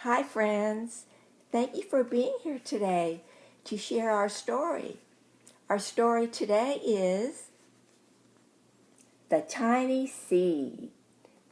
Hi friends, thank you for being here today to share our story. Our story today is The Tiny Seed,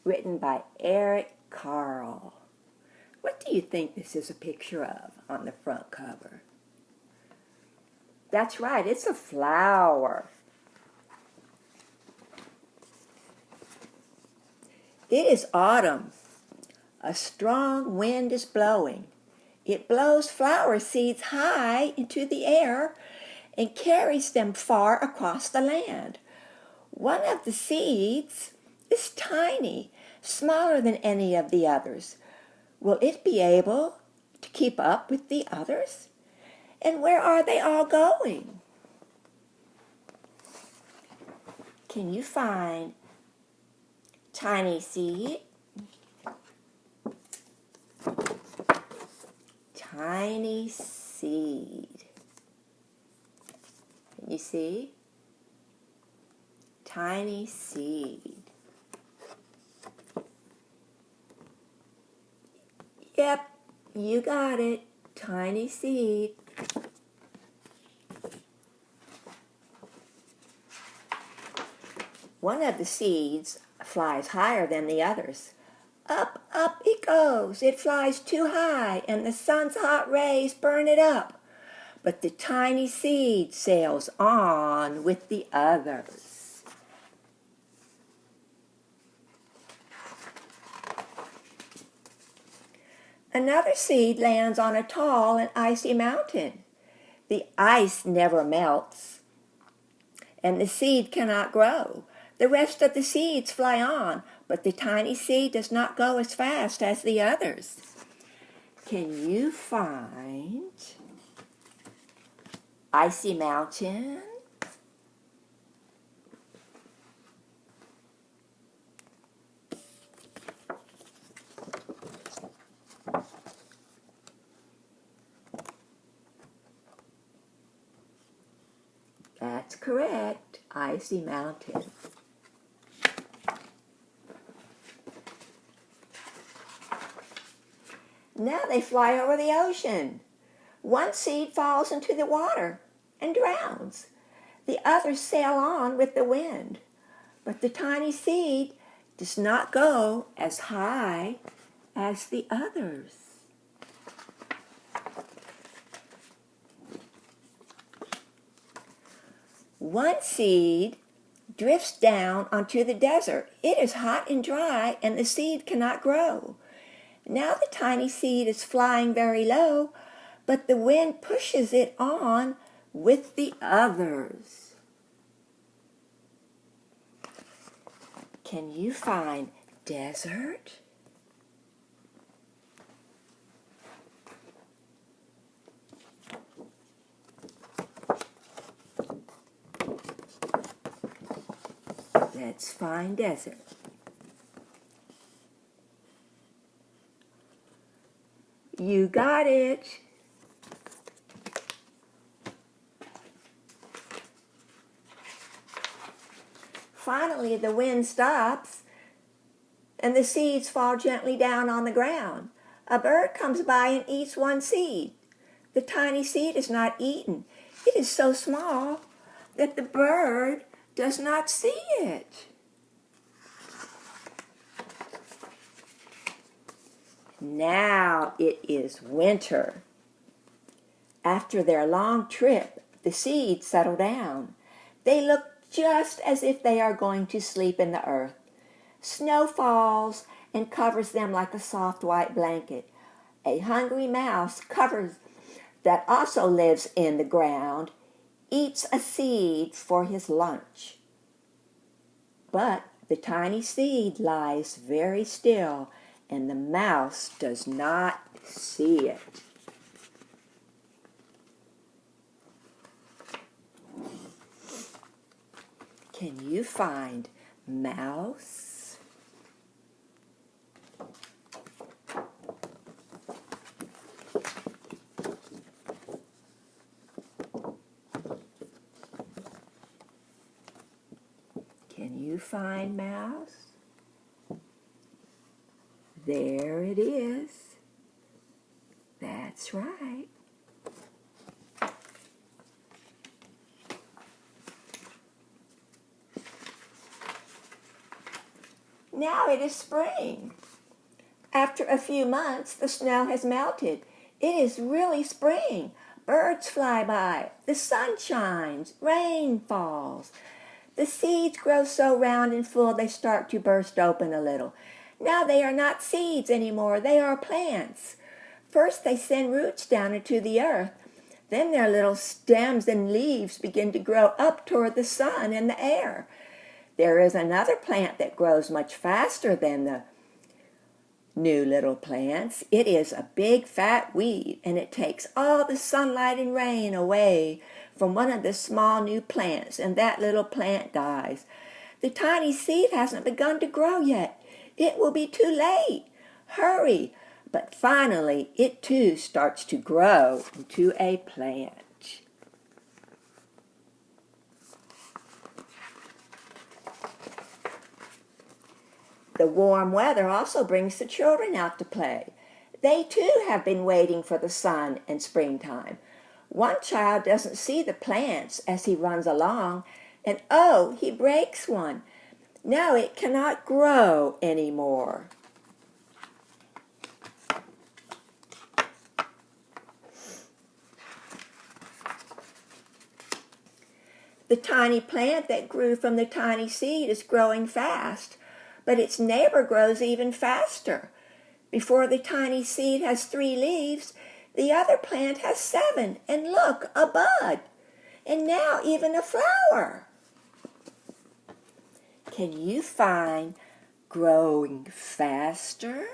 written by Eric Carle. What do you think this is a picture of on the front cover? That's right, it's a flower. It is autumn. A strong wind is blowing. It blows flower seeds high into the air and carries them far across the land. One of the seeds is tiny, smaller than any of the others. Will it be able to keep up with the others? And where are they all going? Can you find tiny seed? Tiny seed. Can you see? Tiny seed. Yep, you got it. Tiny seed. One of the seeds flies higher than the others. Up, up it goes. It flies too high, and the sun's hot rays burn it up. But the tiny seed sails on with the others. Another seed lands on a tall and icy mountain. The ice never melts, and the seed cannot grow. The rest of the seeds fly on, but the tiny seed does not go as fast as the others. Can you find icy mountain? That's correct, icy mountain. Now they fly over the ocean. One seed falls into the water and drowns. The others sail on with the wind. But the tiny seed does not go as high as the others. One seed drifts down onto the desert. It is hot and dry, and the seed cannot grow. Now the tiny seed is flying very low, but the wind pushes it on with the others. Can you find desert? Let's find desert. You got it. Finally, the wind stops and the seeds fall gently down on the ground. A bird comes by and eats one seed. The tiny seed is not eaten. It is so small that the bird does not see it. Now it is winter. After their long trip, the seeds settle down. They look just as if they are going to sleep in the earth. Snow falls and covers them like a soft white blanket. A hungry mouse that also lives in the ground eats a seed for his lunch. But the tiny seed lies very still, and the mouse does not see it. Can you find mouse? Can you find mouse? There it is. That's right. Now it is spring. After a few months, the snow has melted. It is really spring. Birds fly by. The sun shines. Rain falls. The seeds grow so round and full they start to burst open a little. Now they are not seeds anymore. They are plants. First they send roots down into the earth. Then their little stems and leaves begin to grow up toward the sun and the air. There is another plant that grows much faster than the new little plants. It is a big fat weed, and it takes all the sunlight and rain away from one of the small new plants, and that little plant dies. The tiny seed hasn't begun to grow yet. It will be too late. Hurry. But finally, it too starts to grow into a plant. The warm weather also brings the children out to play. They too have been waiting for the sun and springtime. One child doesn't see the plants as he runs along, and oh, he breaks one. Now it cannot grow anymore. The tiny plant that grew from the tiny seed is growing fast, but its neighbor grows even faster. Before the tiny seed has 3 leaves, the other plant has 7, and look, a bud, and now even a flower. Can you find growing faster?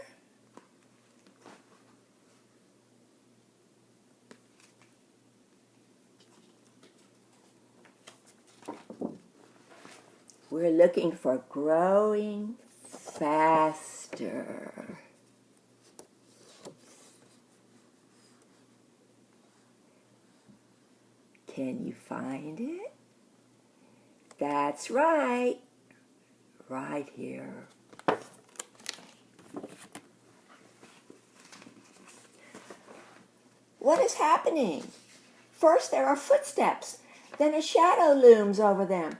We're looking for growing faster. Can you find it? That's right. Right here. What is happening? First there are footsteps, then a shadow looms over them.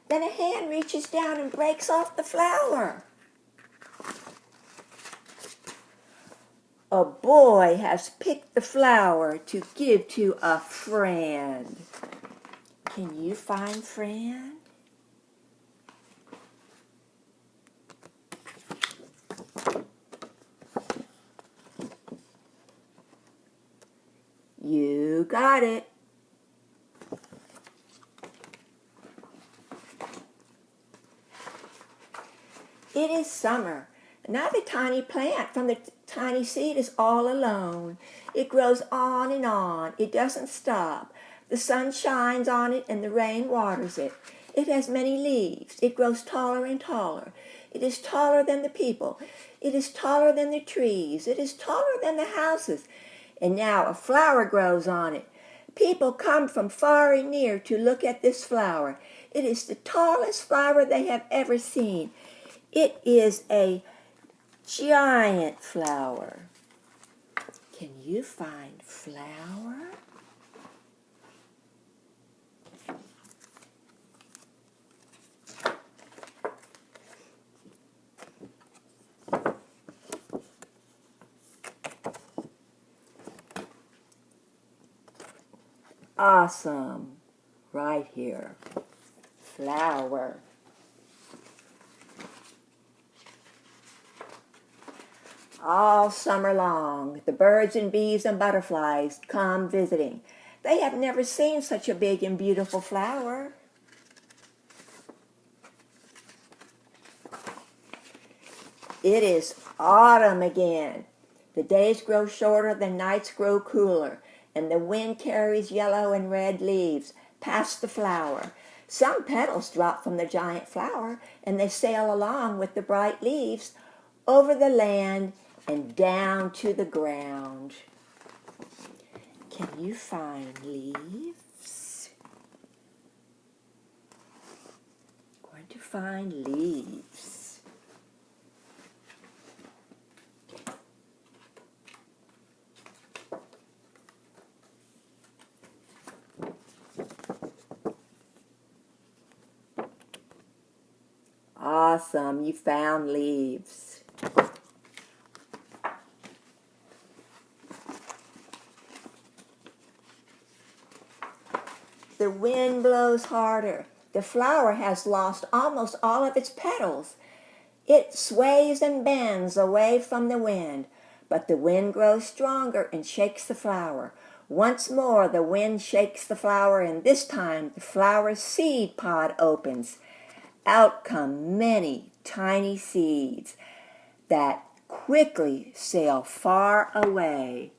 Then a hand reaches down and breaks off the flower. A boy has picked the flower to give to a friend. Can you find Fran? You got it. It is summer. Now the tiny plant from the tiny seed is all alone. It grows on and on. It doesn't stop. The sun shines on it and the rain waters it. It has many leaves. It grows taller and taller. It is taller than the people. It is taller than the trees. It is taller than the houses. And now a flower grows on it. People come from far and near to look at this flower. It is the tallest flower they have ever seen. It is a giant flower. Can you find flower? Awesome. Right here. Flower. All summer long, the birds and bees and butterflies come visiting. They have never seen such a big and beautiful flower. It is autumn again. The days grow shorter, the nights grow cooler, and the wind carries yellow and red leaves past the flower. Some petals drop from the giant flower, and they sail along with the bright leaves over the land and down to the ground. Can you find leaves? Going to find leaves. awesome. You found leaves. The wind blows harder. The flower has lost almost all of its petals. It sways and bends away from the wind, but the wind grows stronger and shakes the flower. Once more the wind shakes the flower, and this time the flower's seed pod opens. Out come many tiny seeds that quickly sail far away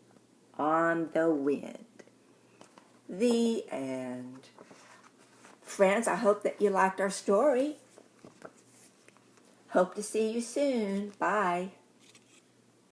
on the wind. The end. Friends, I hope that you liked our story. Hope to see you soon. Bye.